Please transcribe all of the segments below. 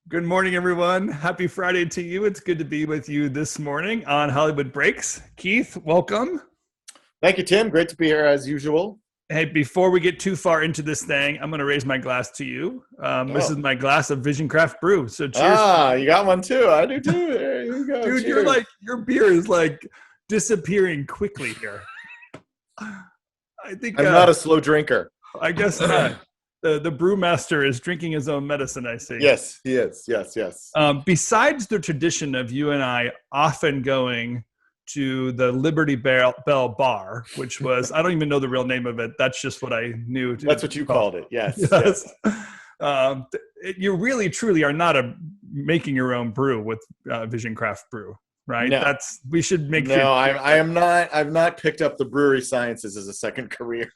Good morning, everyone. Happy Friday to you. It's good to be with you this morning on Hollywood Breaks. Keith, welcome. Thank you, Tim. Great to be here as usual. Hey, before we get too far into this thing, I'm going to raise my glass to you. This is Oh, my glass of Vision Craft Brew. So cheers to you you. got one too. I do too. There you go. Dude, Cheers. your beer is like disappearing quickly here. I think, I'm not a slow drinker. I guess not. The brewmaster is drinking his own medicine, I see. Yes, he is. Yes, yes. Besides the tradition of you and I often going to the Liberty Bell Bar, which was, I don't even know the real name of it. That's just what I knew. That's what you called it. Yes, Yes. yes. You really, truly are not making your own brew with Vision Craft Brew, right? No, We should make sure. no. I am not. I've not picked up the brewery sciences as a second career.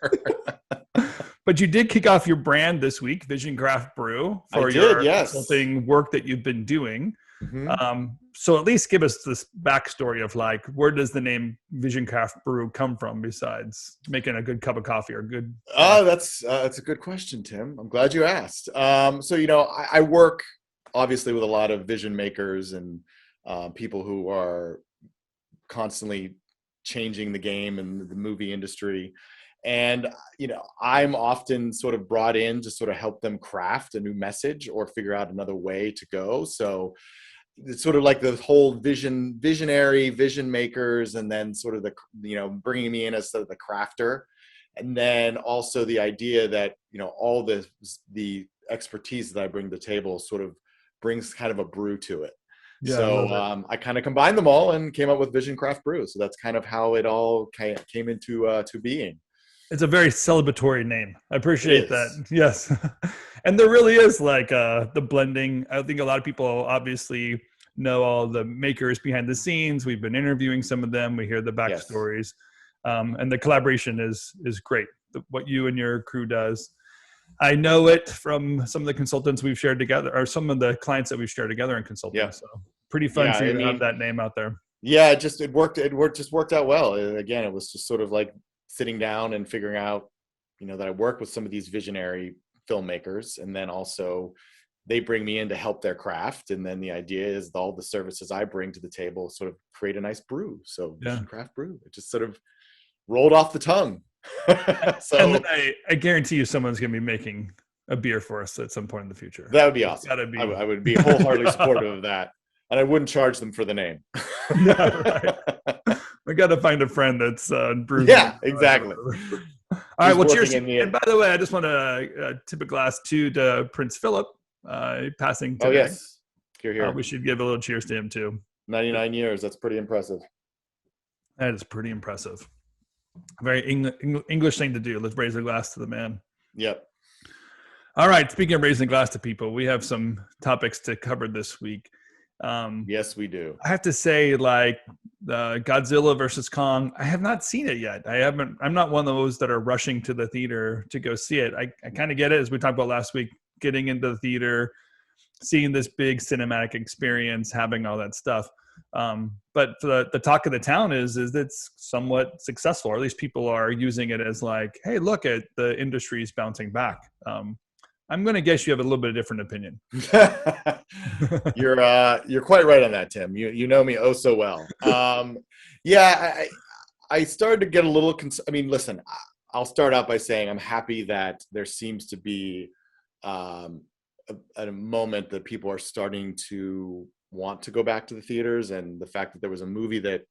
But you did kick off your brand this week, Vision Craft Brew, for I did. your Yes. consulting work that you've been doing. Mm-hmm. So at least give us this backstory of like, where does the name Vision Craft Brew come from besides making a good cup of coffee or good? Oh, that's a good question, Tim. I'm glad you asked. I work obviously with a lot of vision makers and people who are constantly changing the game in the movie industry. And, I'm often sort of brought in to sort of help them craft a new message or figure out another way to go. So it's sort of like the whole visionary vision makers, and then sort of bringing me in as sort of the crafter. And then also the idea that, all the expertise that I bring to the table sort of brings kind of a brew to it. Yeah, So I kind of combined them all and came up with Vision Craft Brew. So that's kind of how it all came into to being. it's a very celebratory name. I appreciate It is. that. Yes. And there really is like the blending. I think a lot of people obviously know all the makers behind the scenes. We've been interviewing some of them. We hear the Yes. backstories. And the collaboration is great. What you and your crew does. I know it from some of the consultants we've shared together, or some of the clients that we've shared together in consulting. Yeah. So pretty fun Yeah. for I you to have mean, that name out there. yeah, it worked. Just worked out well. And again, it was just sort of like sitting down and figuring out, that I work with some of these visionary filmmakers, and then also they bring me in to help their craft. And then the idea is all the services I bring to the table sort of create a nice brew. So Yeah. Vision Craft Brew, it just sort of rolled off the tongue. And So then I guarantee you someone's going to be making a beer for us at some point in the future. that would be It's awesome. gotta be. I would be wholeheartedly supportive of that. And I wouldn't charge them for the name. Yeah, right. We got to find a friend that's brewing. Yeah, exactly. All right. Well, cheers. Working in the- And by the way, I just want to tip a glass to Prince Philip passing today. Oh, yes. Here. We should give a little cheers to him too. 99 years. That's pretty impressive. That is pretty impressive. Very English thing to do. Let's raise a glass to the man. Yep. All right. Speaking of raising a glass to people, we have some topics to cover this week. Yes, we do. I have to say, like Godzilla versus Kong, I have not seen it yet. I'm not one of those that are rushing to the theater to go see it. I kind of get it, as we talked about last week, getting into the theater, seeing this big cinematic experience, having all that stuff. But the talk of the town is it's somewhat successful, or at least people are using it as like, hey, look at the industry's bouncing back. I'm going to guess you have a little bit of different opinion. You're quite right on that, Tim. You know me oh so well. Yeah, I started to get a little. I mean, listen, I'll start out by saying I'm happy that there seems to be a moment that people are starting to want to go back to the theaters, and the fact that there was a movie that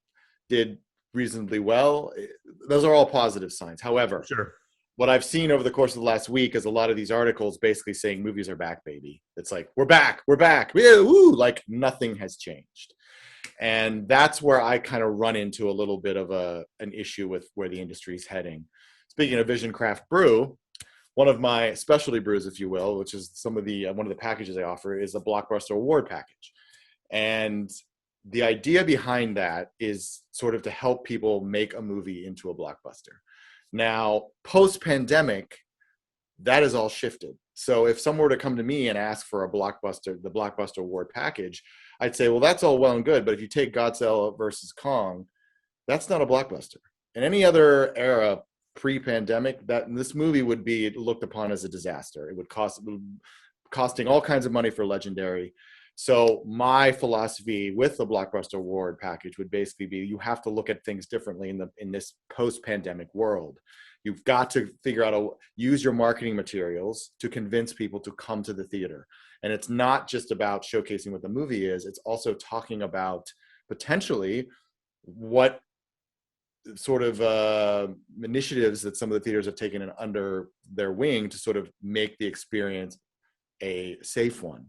did reasonably well. Those are all positive signs. However, Sure. What I've seen over the course of the last week is a lot of these articles basically saying movies are back, baby. It's like, we're back. Yeah, woo, like nothing has changed. And that's where I kind of run into a little bit of an issue with where the industry is heading. Speaking of Vision Craft Brew, one of my specialty brews, if you will, which is one of the packages I offer, is the Blockbuster Award package. And the idea behind that is sort of to help people make a movie into a blockbuster. Now, post-pandemic, that is all shifted. So if someone were to come to me and ask for the Blockbuster Award package, I'd say, well, that's all well and good, but if you take Godzilla versus Kong, that's not a blockbuster. In any other era pre-pandemic, this movie would be looked upon as a disaster. It would costing all kinds of money for Legendary. So my philosophy with the Blockbuster Award package would basically be, you have to look at things differently in this post-pandemic world. You've got to figure out use your marketing materials to convince people to come to the theater. And it's not just about showcasing what the movie is, it's also talking about potentially what sort of initiatives that some of the theaters have taken under their wing to sort of make the experience a safe one.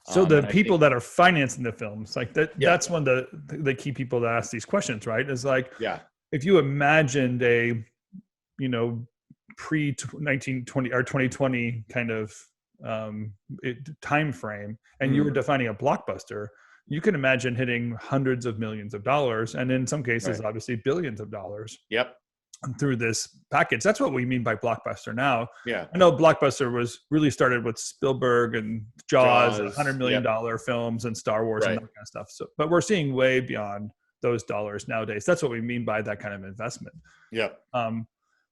So the people that are financing the films, like that's one of the key people that ask these questions, right? Is like, if you imagined a, pre 1920 or 2020 kind of time frame, and you were defining a blockbuster, you can imagine hitting hundreds of millions of dollars, and in some cases, obviously billions of dollars. Through this package. That's what we mean by blockbuster now. I know blockbuster was really started with Spielberg and Jaws $100 million films, and Star Wars and that kind of stuff. So, but we're seeing way beyond those dollars nowadays. That's what we mean by that kind of investment.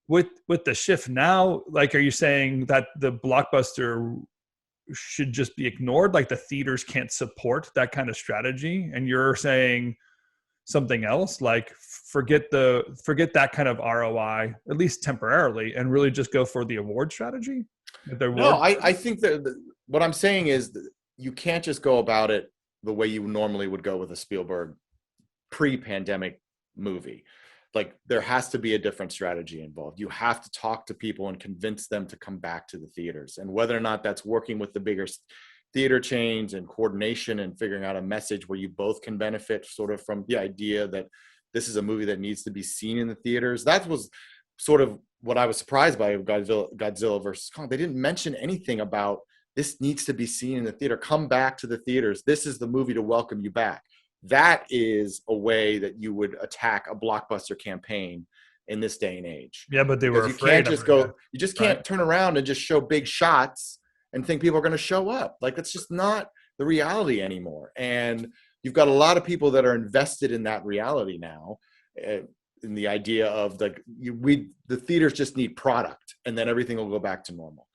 With the shift now, like, are you saying that the blockbuster should just be ignored? Like the theaters can't support that kind of strategy? And you're saying something else, like forget that kind of ROI, at least temporarily, and really just go for the award strategy? No, I think that what I'm saying is that you can't just go about it the way you normally would go with a Spielberg pre-pandemic movie. Like, there has to be a different strategy involved. You have to talk to people and convince them to come back to the theaters. And whether or not that's working with the bigger theater chains and coordination and figuring out a message where you both can benefit sort of from the idea that this is a movie that needs to be seen in the theaters. That was sort of what I was surprised by Godzilla versus Kong. They didn't mention anything about this needs to be seen in the theater. Come back to the theaters. This is the movie to welcome you back. That is a way that you would attack a blockbuster campaign in this day and age. Yeah, but they were you can't just go. You just can't turn around and just show big shots and think people are going to show up. Like, that's just not the reality anymore. And you've got a lot of people that are invested in that reality now, in the idea of the theaters just need product, and then everything will go back to normal.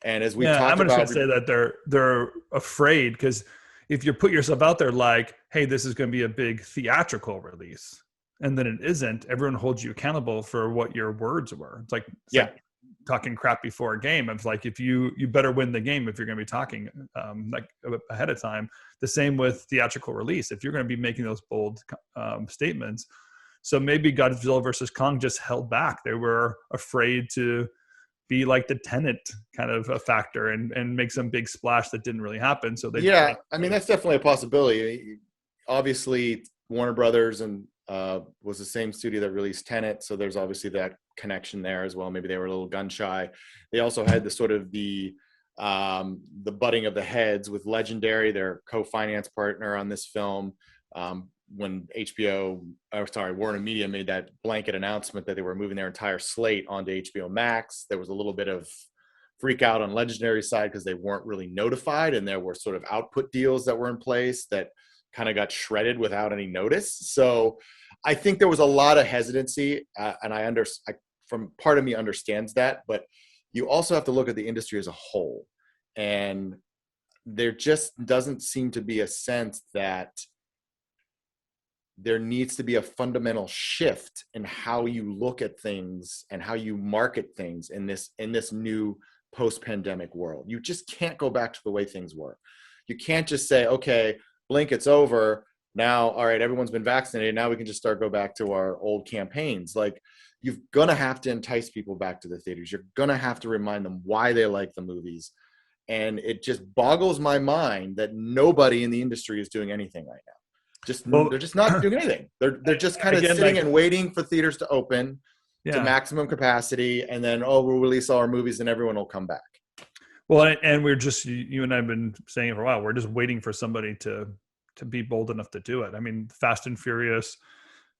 And as we talked about, I'm just going to say that they're afraid, because if you put yourself out there like, hey, this is going to be a big theatrical release, and then it isn't, everyone holds you accountable for what your words were. It's like talking crap before a game. It's like, if you better win the game if you're going to be talking like ahead of time. The same with theatrical release. If you're going to be making those bold statements. So maybe Godzilla versus Kong just held back. They were afraid to be like the Tenet kind of a factor and make some big splash that didn't really happen. So they I mean, that's definitely a possibility. Obviously, Warner Brothers and was the same studio that released Tenet, so there's obviously that connection there as well. Maybe they were a little gun shy. They also had the sort of the butting of the heads with Legendary, their co-finance partner on this film. When Warner Media made that blanket announcement that they were moving their entire slate onto HBO Max, there was a little bit of freak out on Legendary's side because they weren't really notified, and there were sort of output deals that were in place that kind of got shredded without any notice. So I think there was a lot of hesitancy, and from part of me understands that, but you also have to look at the industry as a whole. And there just doesn't seem to be a sense that there needs to be a fundamental shift in how you look at things and how you market things in this new post-pandemic world. You just can't go back to the way things were. You can't just say, okay, blink, it's over. Now, all right, everyone's been vaccinated. Now we can just go back to our old campaigns. Like, you're going to have to entice people back to the theaters. You're going to have to remind them why they like the movies. And it just boggles my mind that nobody in the industry is doing anything right now. They're just not doing anything. They're just kind of sitting and waiting for theaters to open to maximum capacity, and then we'll release all our movies and everyone will come back. Well, and we're just, you and I have been saying it for a while, we're just waiting for somebody to be bold enough to do it. I mean, Fast and Furious,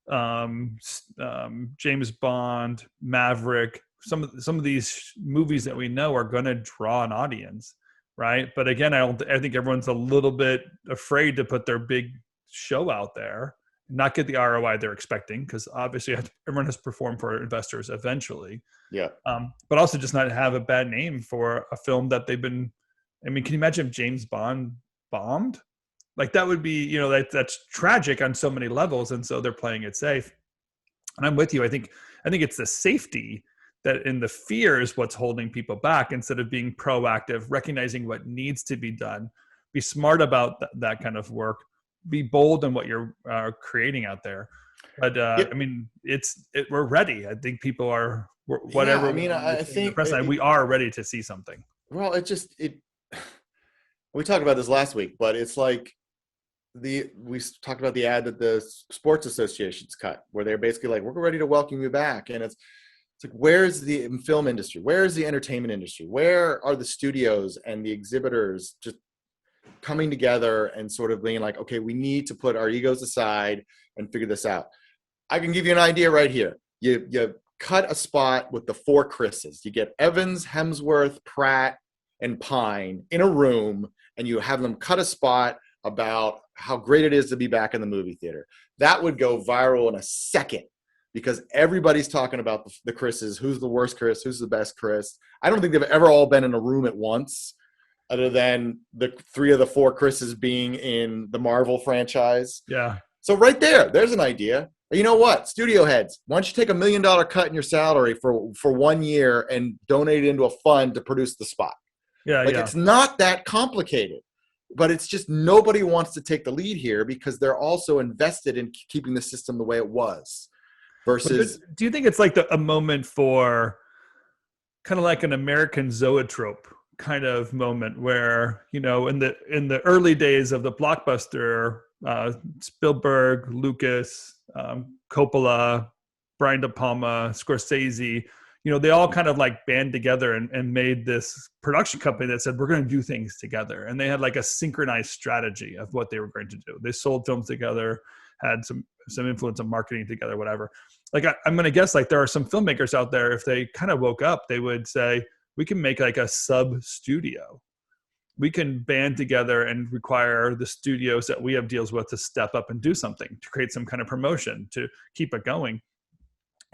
James Bond, Maverick, some of these movies that we know are going to draw an audience, right? But again, I think everyone's a little bit afraid to put their big show out there, not get the ROI they're expecting, because obviously everyone has to perform for investors eventually. But also just not have a bad name for a film that they've been I mean, can you imagine if James Bond bombed? Like that would be, that's tragic on so many levels. And so they're playing it safe. And I'm with you. I think it's the safety that in the fear is what's holding people back instead of being proactive, recognizing what needs to be done, be smart about that kind of work, be bold in what you're creating out there. But I mean, we're ready. I think people are whatever. Yeah, I mean, I think we are ready to see something. Well, we talked about this last week, but it's like we talked about the ad that the sports associations cut, where they're basically like, we're ready to welcome you back. And it's like, where's the film industry? Where's the entertainment industry? Where are the studios and the exhibitors just coming together and sort of being like, okay, we need to put our egos aside and figure this out? I can give you an idea right here. You cut a spot with the 4 Chris's. You get Evans, Hemsworth, Pratt, and Pine in a room, and you have them cut a spot about how great it is to be back in the movie theater. That would go viral in a second, because everybody's talking about the Chris's. Who's the worst Chris? Who's the best Chris? I don't think they've ever all been in a room at once, other than the 3 of the 4 Chris's being in the Marvel franchise. Yeah. So right there's an idea. You know what? Studio heads, why don't you take $1 million cut in your salary for 1 year and donate it into a fund to produce the spot? Yeah. It's not that complicated, but it's just nobody wants to take the lead here because they're also invested in keeping the system the way it was. Versus, do you think it's like a moment for kind of like an American zoetrope kind of moment where, in the early days of the blockbuster, Spielberg, Lucas, Coppola, Brian De Palma, Scorsese, they all kind of like band together and made this production company that said, we're going to do things together. And they had like a synchronized strategy of what they were going to do. They sold films together, had some influence on marketing together, whatever. Like I'm going to guess like there are some filmmakers out there, if they kind of woke up, they would say, we can make like a sub studio. We can band together and require the studios that we have deals with to step up and do something, to create some kind of promotion, to keep it going.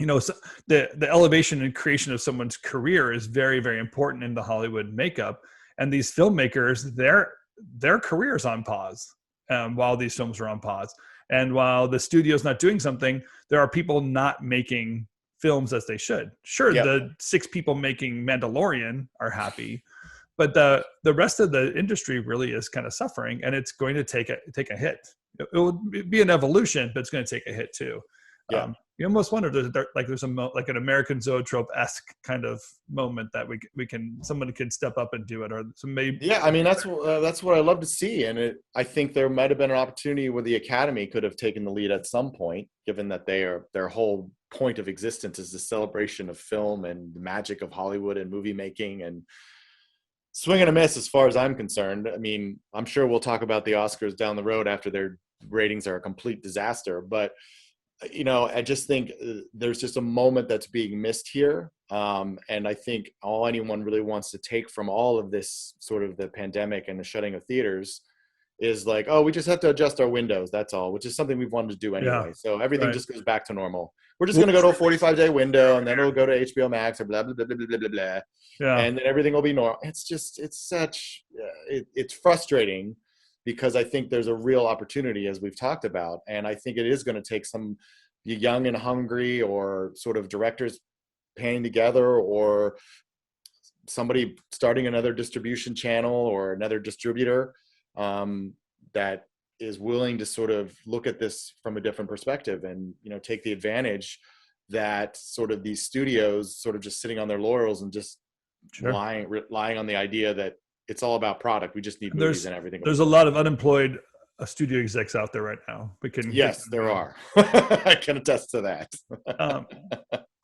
So the elevation and creation of someone's career is very, very important in the Hollywood makeup. And these filmmakers, their career's on pause while these films are on pause. And while the studio's not doing something, there are people not making films as they should. Sure, yep. The 6 people making Mandalorian are happy, but the rest of the industry really is kind of suffering, and it's going to take a hit. It will be an evolution, but it's going to take a hit too. Yeah. You almost wonder there's like an American zoetrope-esque kind of moment that somebody could step up and do it, or some maybe. Yeah, I mean that's what I love to see, and I think there might have been an opportunity where the Academy could have taken the lead at some point, given that their whole point of existence is the celebration of film and the magic of Hollywood and movie making, and swing and a miss as far as I'm concerned. I mean, I'm sure we'll talk about the Oscars down the road after their ratings are a complete disaster, but I just think there's just a moment that's being missed here. And I think all anyone really wants to take from all of this sort of the pandemic and the shutting of theaters is like, oh, we just have to adjust our windows. That's all, which is something we've wanted to do anyway. Yeah. So everything just goes back to normal. We're just going to go to a 45-day window, and then it'll go to HBO Max or blah, blah, blah, blah, blah, blah, blah. Yeah. And then everything will be normal. It's frustrating, because I think there's a real opportunity, as we've talked about. And I think it is going to take some young and hungry or sort of directors paying together, or somebody starting another distribution channel or another distributor that is willing to sort of look at this from a different perspective and, take the advantage that sort of these studios sort of just sitting on their laurels and just relying on the idea that it's all about product. We just need movies and everything. There's a lot of unemployed studio execs out there right now. Yes, there are. I can attest to that.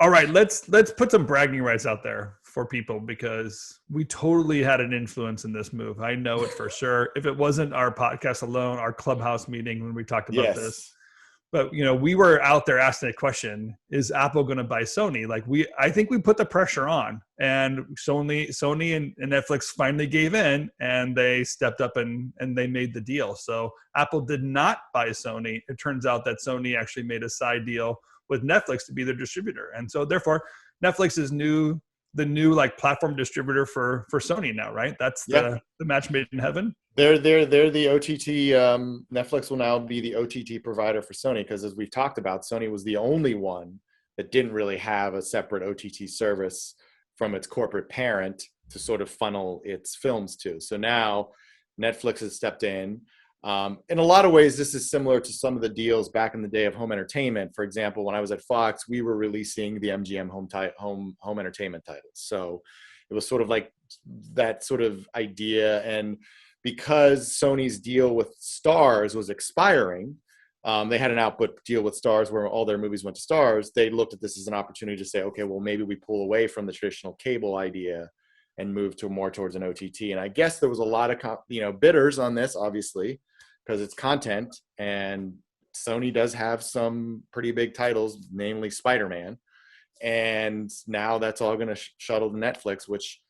All right, let's put some bragging rights out there for people, because we totally had an influence in this move. I know it for sure. If it wasn't our podcast alone, our Clubhouse meeting when we talked about this. But we were out there asking a question: is Apple going to buy Sony? I think we put the pressure on, and Sony and Netflix finally gave in, and they stepped up and they made the deal. So Apple did not buy Sony. It turns out that Sony actually made a side deal with Netflix to be their distributor, and so therefore Netflix's new the new like platform distributor for Sony now, right? That's Yeah. the match made in heaven. They're the OTT. Netflix will now be the OTT provider for Sony, because as we've talked about, Sony was the only one that didn't really have a separate OTT service from its corporate parent to sort of funnel its films to. So now Netflix has stepped in. In a lot of ways, this is similar to some of the deals back in the day of home entertainment. For example, when I was at Fox, we were releasing the MGM home entertainment titles. So it was sort of like that sort of idea. And because Sony's deal with Starz was expiring, they had an output deal with Starz where all their movies went to Starz. They looked at this as an opportunity to say, okay, well, maybe we pull away from the traditional cable idea and move to more towards an OTT. And I guess there was a lot of bidders on this, obviously, because it's content, and Sony does have some pretty big titles, namely Spider-Man. And now that's all going to shuttle to Netflix, which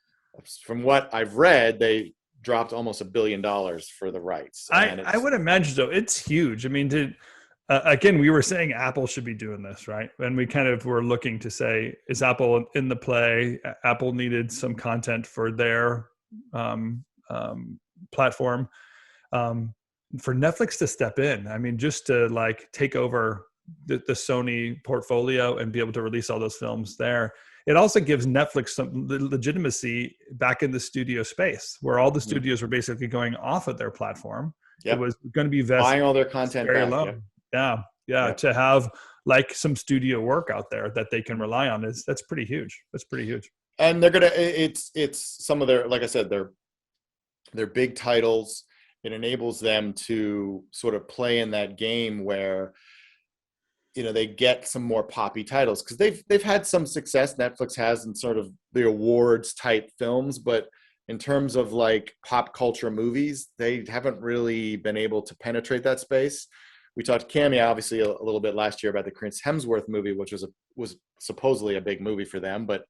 from what I've read, they dropped almost $1 billion for the rights. I would imagine so. It's huge. I mean, again, we were saying Apple should be doing this, right? And we kind of were looking to say, is Apple in the play? Apple needed some content for their platform. For Netflix to step in, I mean, just to like take over the Sony portfolio and be able to release all those films there. It also gives Netflix some legitimacy back in the studio space, where all the studios were basically going off of their platform. Yep. It was going to be vested, buying all their content very back. low. Yeah. Yep. To have like some studio work out there that they can rely on that's pretty huge. That's pretty huge. And they're gonna it's some of their, like I said, they're big titles. It enables them to sort of play in that game where, they get some more poppy titles, because they've had some success. Netflix has in sort of the awards type films, but in terms of like pop culture movies, they haven't really been able to penetrate that space. We talked to Cammie obviously a little bit last year about the Chris Hemsworth movie, which was supposedly a big movie for them, but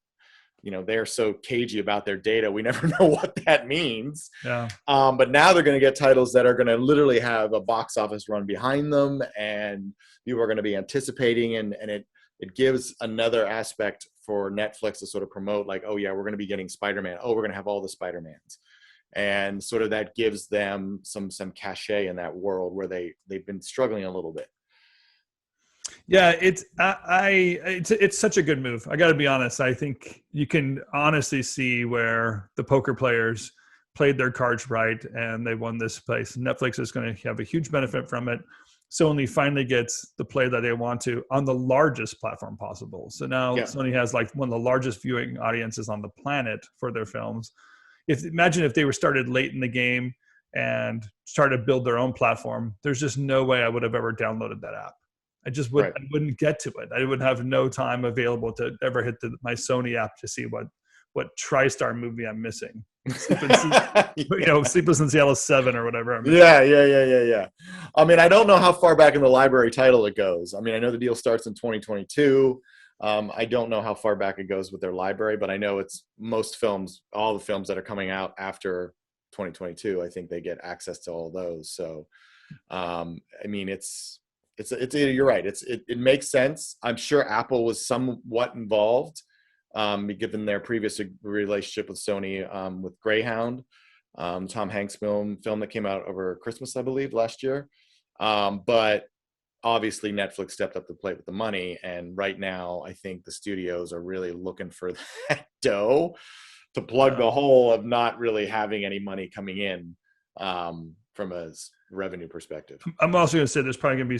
they're so cagey about their data, we never know what that means. Yeah. But now they're going to get titles that are going to literally have a box office run behind them, and people are going to be anticipating, and it gives another aspect for Netflix to sort of promote, like, oh yeah, we're going to be getting Spider-Man. Oh, we're going to have all the Spider-Mans. And sort of that gives them some cachet in that world where they've been struggling a little bit. Yeah, it's such a good move. I got to be honest. I think you can honestly see where the poker players played their cards right and they won this place. Netflix is going to have a huge benefit from it. Sony finally gets the play that they want to on the largest platform possible. So now Sony has like one of the largest viewing audiences on the planet for their films. Imagine if they were started late in the game and started to build their own platform. There's just no way I would have ever downloaded that app. I just wouldn't. Right. I wouldn't get to it. I would have no time available to ever hit my Sony app to see what TriStar movie I'm missing. Sleepless in Seattle 7 or whatever. Yeah. I mean, I don't know how far back in the library title it goes. I mean, I know the deal starts in 2022. I don't know how far back it goes with their library, but I know it's most films, all the films that are coming out after 2022. I think they get access to all those. So, I mean, it's you're right. It makes sense. I'm sure Apple was somewhat involved, given their previous relationship with Sony, with Greyhound, Tom Hanks film that came out over Christmas, I believe, last year. But obviously Netflix stepped up to the plate with the money. And right now, I think the studios are really looking for that dough to plug the hole of not really having any money coming in, from a revenue perspective. I'm also going to say there's probably going to be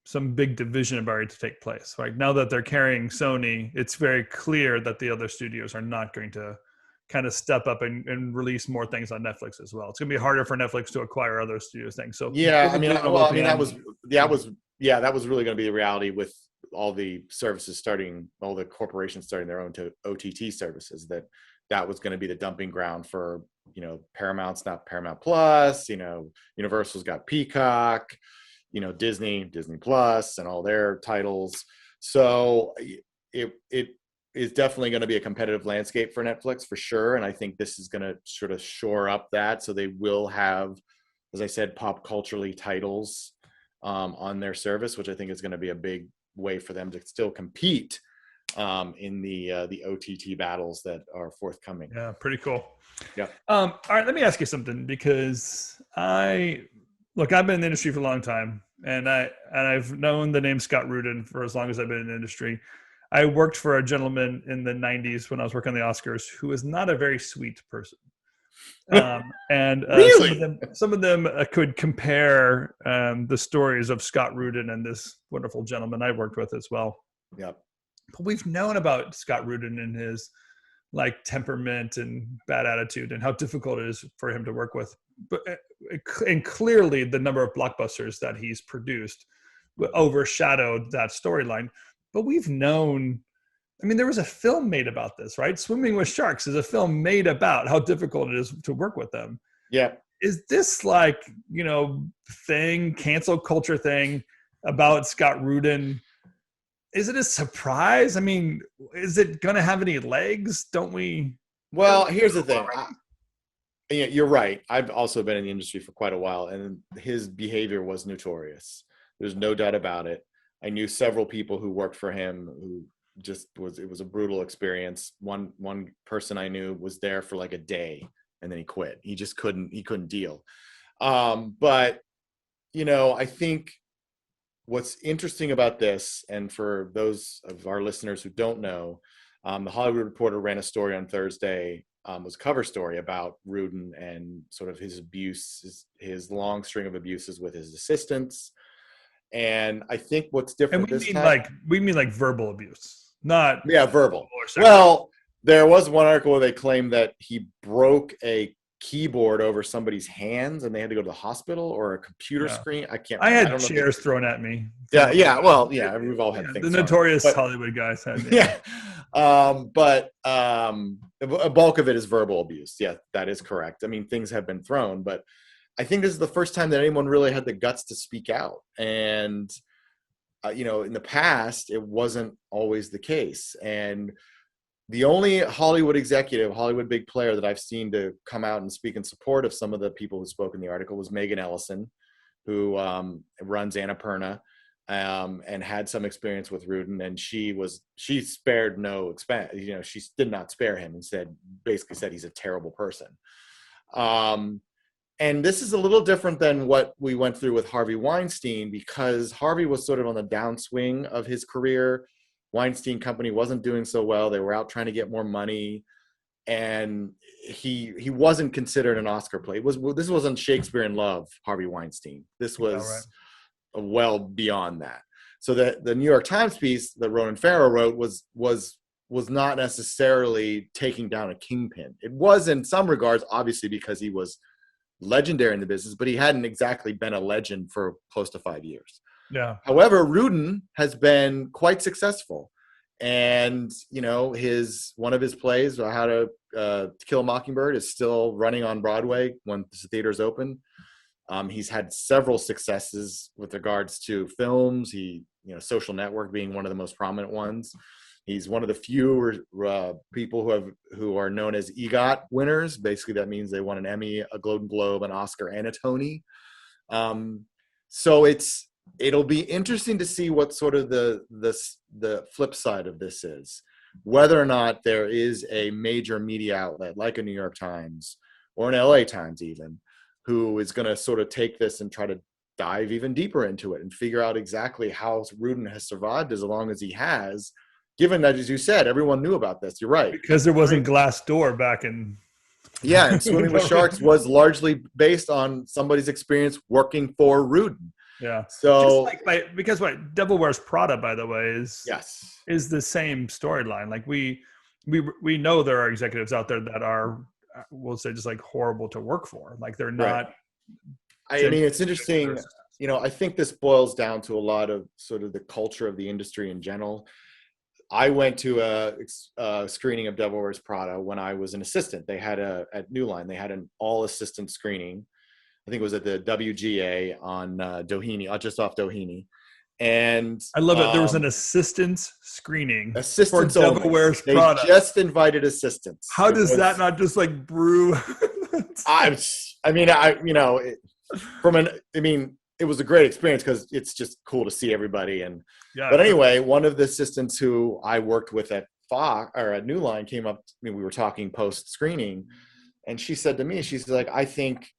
some big division about to take place. Right now that they're carrying Sony, it's very clear that the other studios are not going to kind of step up and release more things on Netflix as well. It's going to be harder for Netflix to acquire other studios things. So yeah, that was really going to be the reality with all the services all the corporations starting their own OTT services, that was going to be the dumping ground for, Paramount's not Paramount Plus, Universal's got Peacock, Disney Plus and all their titles. So it is definitely going to be a competitive landscape for Netflix for sure. And I think this is going to sort of shore up that. So they will have, as I said, pop culturally titles on their service, which I think is going to be a big way for them to still compete in the OTT battles that are forthcoming. Yeah, pretty cool. Yeah. All right, let me ask you something, because I've been in the industry for a long time, and I've known the name Scott Rudin for as long as I've been in the industry. I worked for a gentleman in the 90s when I was working on the Oscars who was not a very sweet person. And Really? some of them could compare the stories of Scott Rudin and this wonderful gentleman I worked with as well. Yep. But we've known about Scott Rudin and his like temperament and bad attitude and how difficult it is for him to work with. But and clearly the number of blockbusters that he's produced overshadowed that storyline. But we've known, I mean, there was a film made about this, right? Swimming with Sharks is a film made about how difficult it is to work with them. Yeah. Is this like, cancel culture thing about Scott Rudin? Is it a surprise? I mean, is it going to have any legs? Don't we? Well, here's the thing. You're right. I've also been in the industry for quite a while, and his behavior was notorious. There's no doubt about it. I knew several people who worked for him who it was a brutal experience. One person I knew was there for like a day and then he quit. He just couldn't deal. But I think what's interesting about this, and for those of our listeners who don't know, the Hollywood Reporter ran a story on Thursday, was a cover story about Rudin and sort of his abuse, his long string of abuses with his assistants. And I think what's different we mean like verbal abuse, not verbal. Well, there was one article where they claimed that he broke a keyboard over somebody's hands and they had to go to the hospital, or a computer screen. I had chairs thrown at me. Yeah. Well, yeah, we've all had things. The notorious Hollywood guys had. Yeah. But a bulk of it is verbal abuse. Yeah, that is correct. I mean, things have been thrown, but I think this is the first time that anyone really had the guts to speak out. And, in the past, it wasn't always the case. And the only Hollywood executive, Hollywood big player that I've seen to come out and speak in support of some of the people who spoke in the article was Megan Ellison, who runs Annapurna, and had some experience with Rudin. And she spared no expense. She did not spare him, and basically said he's a terrible person. And this is a little different than what we went through with Harvey Weinstein, because Harvey was sort of on the downswing of his career. Weinstein Company wasn't doing so well. They were out trying to get more money. And he wasn't considered an Oscar play. This wasn't Shakespeare in Love, Harvey Weinstein. This was well beyond that. So the New York Times piece that Ronan Farrow wrote was not necessarily taking down a kingpin. It was in some regards, obviously, because he was legendary in the business, but he hadn't exactly been a legend for close to 5 years. Yeah. However, Rudin has been quite successful, and one of his plays, How to Kill a Mockingbird, is still running on Broadway when the theaters open. He's had several successes with regards to films. Social Network being one of the most prominent ones. He's one of the few people who are known as EGOT winners. Basically, that means they won an Emmy, a Golden Globe, an Oscar, and a Tony. So it'll be interesting to see what sort of the flip side of this is. Whether or not there is a major media outlet like a New York Times or an LA Times even, who is going to sort of take this and try to dive even deeper into it and figure out exactly how Rudin has survived as long as he has. Given that, as you said, everyone knew about this. You're right. Because there wasn't Glassdoor back in. Yeah, and Swimming with Sharks was largely based on somebody's experience working for Rudin. Yeah. So because Devil Wears Prada, by the way, is the same storyline. Like we know there are executives out there that are, we'll say, just like horrible to work for. Like they're not. Right. I mean, it's interesting. I think this boils down to a lot of sort of the culture of the industry in general. I went to a screening of Devil Wears Prada when I was an assistant. They had at New Line, they had an all-assistant screening. I think it was at the WGA on Doheny, just off Doheny. And I love it. There was an assistance screening for Devil Wears Prada. They just invited assistants. How does that not just like brew? it was a great experience because it's just cool to see everybody. And Yeah. but anyway, one of the assistants who I worked with at Fox or at New Line came up to me. We were talking post screening, and she said to me, she's like, I think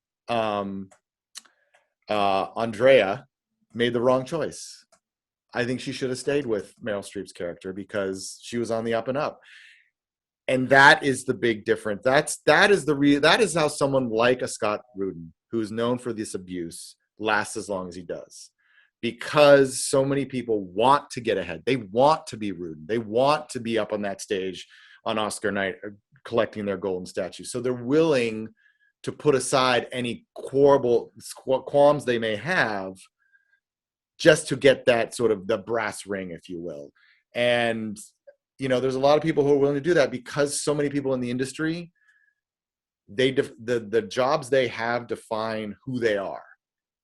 Andrea made the wrong choice. I think she should have stayed with Meryl Streep's character because she was on the up and up. And that is the big difference. That is how someone like a Scott Rudin, who's known for this abuse, lasts as long as he does. Because so many people want to get ahead. They want to be Rudin. They want to be up on that stage on Oscar night collecting their golden statue. So they're willing to put aside any qualms they may have just to get that sort of the brass ring, if you will. And, you know, there's a lot of people who are willing to do that because so many people in the industry, the jobs they have define who they are,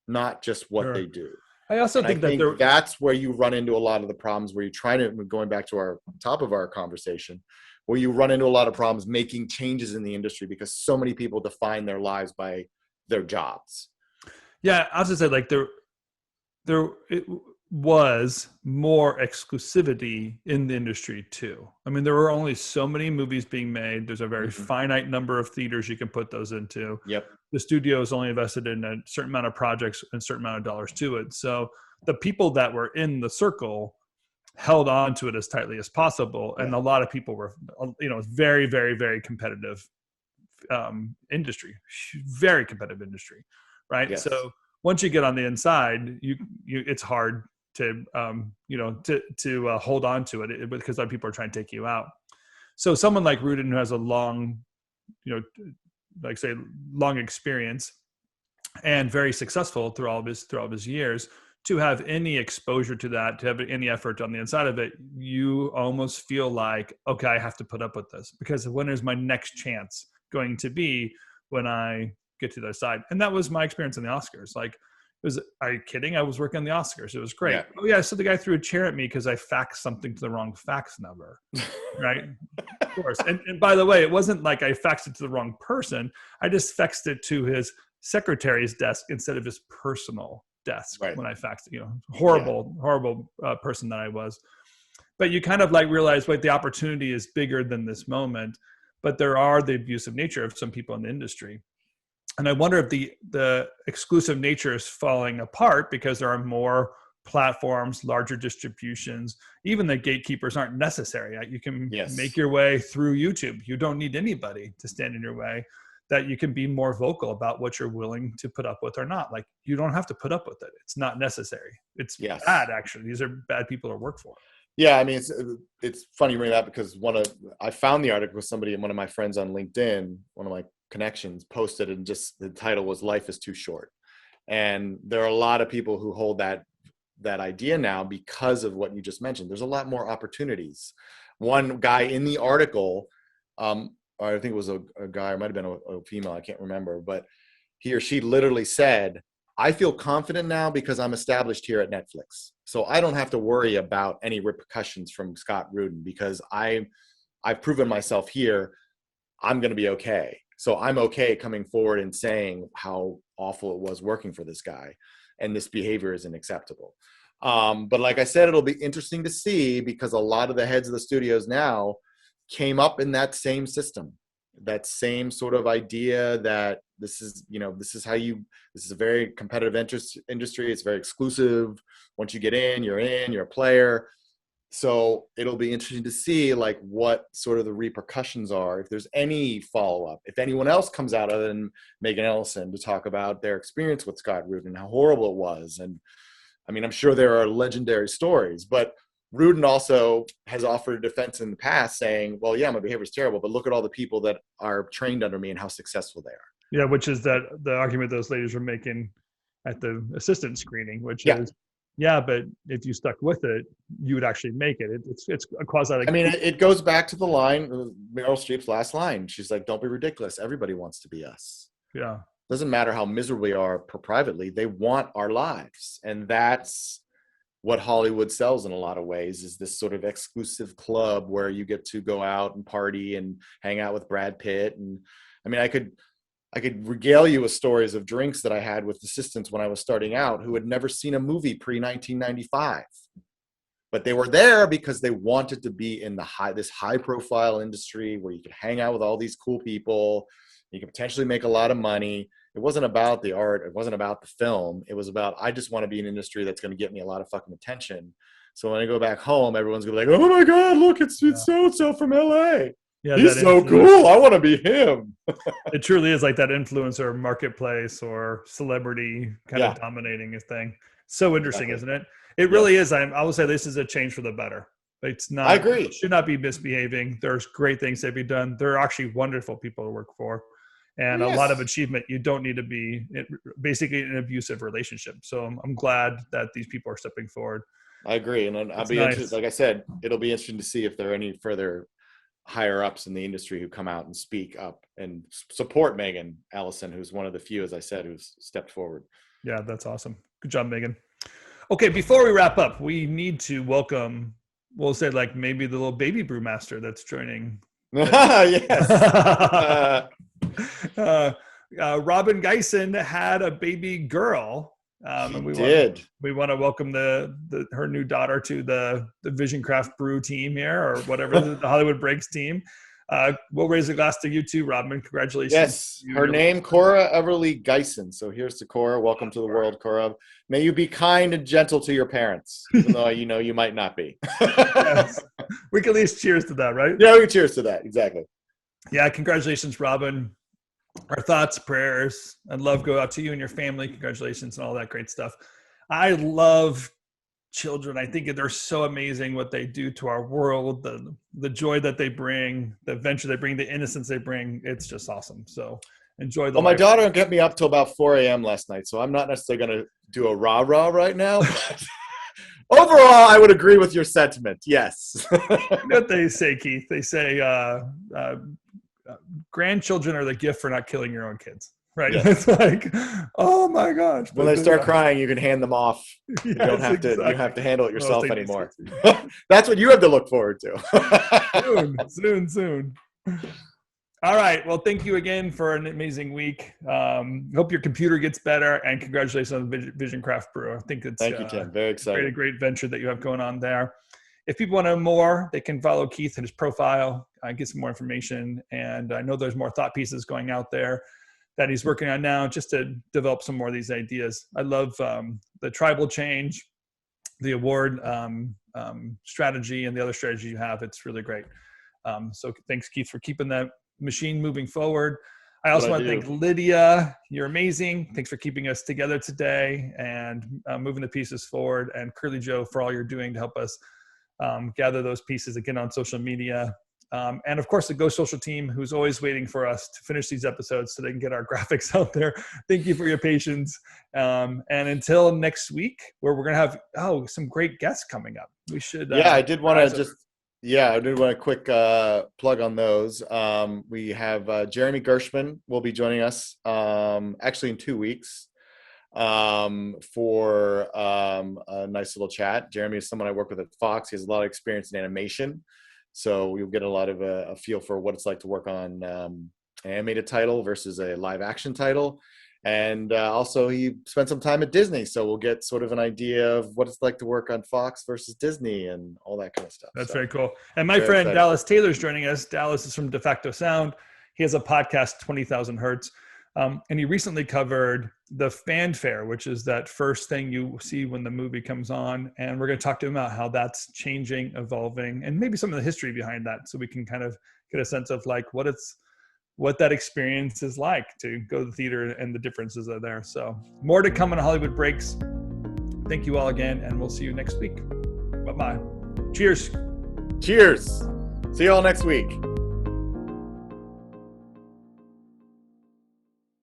not just what they do. I also think that's where you run into a lot of the problems where you try to, going back to our top of our conversation, where you run into a lot of problems making changes in the industry because so many people define their lives by their jobs. Yeah, I was just say like there was more exclusivity in the industry too. I mean, there were only so many movies being made. There's a very finite number of theaters you can put those into. Yep. The studio is only invested in a certain amount of projects and a certain amount of dollars to it. So the people that were in the circle held on to it as tightly as possible. And a lot of people were, you know, very, very, very competitive industry, very competitive industry. Right. Yes. So once you get on the inside, it's hard to, to hold on to it because other people are trying to take you out. So someone like Rudin, who has a long, long experience and very successful through all of his years, to have any exposure to that, to have any effort on the inside of it, you almost feel like, okay, I have to put up with this because when is my next chance going to be when I get to the other side? And that was my experience in the Oscars. Like, are you kidding? I was working on the Oscars. It was great. Yeah. Oh yeah. So the guy threw a chair at me because I faxed something to the wrong fax number. Right. Of course. And by the way, it wasn't like I faxed it to the wrong person. I just faxed it to his secretary's desk instead of his personal desk when I faxed it. Horrible person that I was. But you kind of like realize, wait, the opportunity is bigger than this moment. But there are the abusive nature of some people in the industry. And I wonder if the exclusive nature is falling apart because there are more platforms, larger distributions. Even the gatekeepers aren't necessary. You can make your way through YouTube. You don't need anybody to stand in your way. That you can be more vocal about what you're willing to put up with or not. Like, you don't have to put up with it. It's not necessary. It's bad, actually. These are bad people to work for. Yeah, I mean, it's funny you bring that because I found the article with somebody, one of my friends on LinkedIn, one of my connections, posted, and just the title was "Life is Too Short." And there are a lot of people who hold that idea now because of what you just mentioned. There's a lot more opportunities. One guy in the article, or I think it was a guy, or it might have been a female, I can't remember, but he or she literally said, I feel confident now because I'm established here at Netflix. So I don't have to worry about any repercussions from Scott Rudin because I've proven myself here. I'm going to be okay. So I'm okay coming forward and saying how awful it was working for this guy and this behavior isn't acceptable. But like I said, it'll be interesting to see because a lot of the heads of the studios now came up in that same system, that same sort of idea that this is a very competitive industry. It's very exclusive. Once you get in, you're a player. So it'll be interesting to see like what sort of the repercussions are, if there's any follow-up, if anyone else comes out other than Megan Ellison to talk about their experience with Scott Rudin and how horrible it was. And I mean, I'm sure there are legendary stories, but Rudin also has offered a defense in the past saying, well, yeah, my behavior is terrible, but look at all the people that are trained under me and how successful they are. Yeah, which is that the argument those ladies were making at the assistant screening, which is, but if you stuck with it, you would actually make it. It's a quasi. I mean, it goes back to the line, Meryl Streep's last line. She's like, don't be ridiculous. Everybody wants to be us. Yeah. Doesn't matter how miserable we are privately. They want our lives. And that's what Hollywood sells in a lot of ways, is this sort of exclusive club where you get to go out and party and hang out with Brad Pitt. And I mean, I could regale you with stories of drinks that I had with assistants when I was starting out who had never seen a movie pre-1995. But they were there because they wanted to be in this high profile industry where you could hang out with all these cool people. You could potentially make a lot of money. It wasn't about the art. It wasn't about the film. It was about, I just want to be in an industry that's going to get me a lot of fucking attention. So when I go back home, everyone's going to be like, oh my God, look, it's so-and-so from LA. Yeah, he's so cool. I want to be him. It truly is like that influencer marketplace or celebrity kind of dominating a thing. So interesting, isn't it? It really is. I will say this is a change for the better. It's not. I agree. It should not be misbehaving. There's great things that be done. There are actually wonderful people to work for, and a lot of achievement. You don't need to be basically in an abusive relationship. So I'm glad that these people are stepping forward. I agree, and I'll be interested. Like I said, it'll be interesting to see if there are any further higher ups in the industry who come out and speak up and support Megan Allison, who's one of the few, as I said, who's stepped forward. Yeah, that's awesome. Good job, Megan. Okay, before we wrap up, we need to welcome, we'll say like maybe the little baby brewmaster that's joining. Yes. Robin Geisen had a baby girl. And we want to welcome her new daughter to the Vision Craft Brew team here, or whatever, the Hollywood Breaks team. We'll raise a glass to you too, Robin. Congratulations. Yes, her name, Cora Everly Geisen. So here's to Cora. Welcome to the world, Cora. May you be kind and gentle to your parents, even though you might not be. Yes. We can at least cheers to that, right? Yeah, we can cheers to that. Exactly. Yeah, congratulations, Robin. Our thoughts, prayers, and love go out to you and your family. Congratulations and all that great stuff. I love children. I think they're so amazing what they do to our world, the joy that they bring, the adventure they bring, the innocence they bring. It's just awesome. So enjoy the life. My daughter kept me up till about 4 a.m. last night, so I'm not necessarily going to do a rah-rah right now. But overall, I would agree with your sentiment. Yes. You know what they say, Keith? They say grandchildren are the gift for not killing your own kids. Right. Yes. It's like, oh my gosh. When they start crying, you can hand them off. Yes, you don't have to, you have to handle it yourself anymore. That's what you have to look forward to. Soon. All right. Well, thank you again for an amazing week. Hope your computer gets better, and congratulations on the Vision Craft Brew. I think it's thank you, Tim. Very excited. A great venture that you have going on there. If people want to know more, they can follow Keith and his profile, get some more information. And I know there's more thought pieces going out there that he's working on now just to develop some more of these ideas. I love the tribal change, the award strategy, and the other strategy you have. It's really great. So thanks, Keith, for keeping that machine moving forward. I also want to thank Lydia. You're amazing. Thanks for keeping us together today and moving the pieces forward. And Curly Joe for all you're doing to help us gather those pieces again on social media. And of course, the Go Social team, who's always waiting for us to finish these episodes so they can get our graphics out there. Thank you for your patience. And until next week, where we're going to have some great guests coming up. We should. I did want a quick plug on those. We have Jeremy Gershman will be joining us actually in 2 weeks for a nice little chat. Jeremy is someone I work with at Fox. He has a lot of experience in animation. So you'll get a lot of a feel for what it's like to work on an animated title versus a live action title. And also he spent some time at Disney. So we'll get sort of an idea of what it's like to work on Fox versus Disney and all that kind of stuff. That's very cool. And my friend Dallas Taylor's joining us. Dallas is from De Facto Sound. He has a podcast, 20,000 Hertz. And he recently covered the fanfare, which is that first thing you see when the movie comes on. And we're going to talk to him about how that's changing, evolving, and maybe some of the history behind that. So we can kind of get a sense of like what that experience is like to go to the theater and the differences are there. So more to come on Hollywood Breaks. Thank you all again. And we'll see you next week. Bye-bye. Cheers. Cheers. See you all next week.